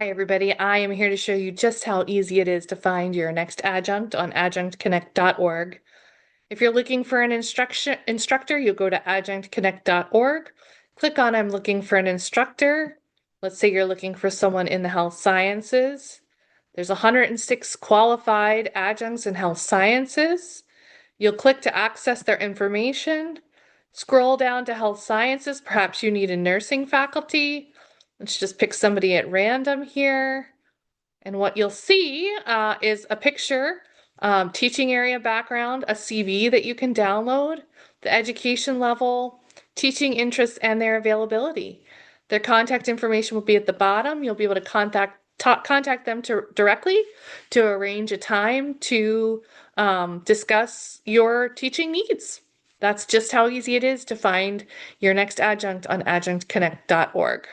Hi, everybody. I am here to show you just how easy it is to find your next adjunct on adjunctconnect.org. If you're looking for an instructor, you'll go to adjunctconnect.org. Click on I'm looking for an instructor. Let's say you're looking for someone in the health sciences. There's 106 qualified adjuncts in health sciences. You'll click to access their information. Scroll down to health sciences. Perhaps you need a nursing faculty. Let's just pick somebody at random here. And what you'll see is a picture, teaching area background, a CV that you can download, the education level, teaching interests, and their availability. Their contact information will be at the bottom. You'll be able to contact them directly to arrange a time to discuss your teaching needs. That's just how easy it is to find your next adjunct on adjunctconnect.org.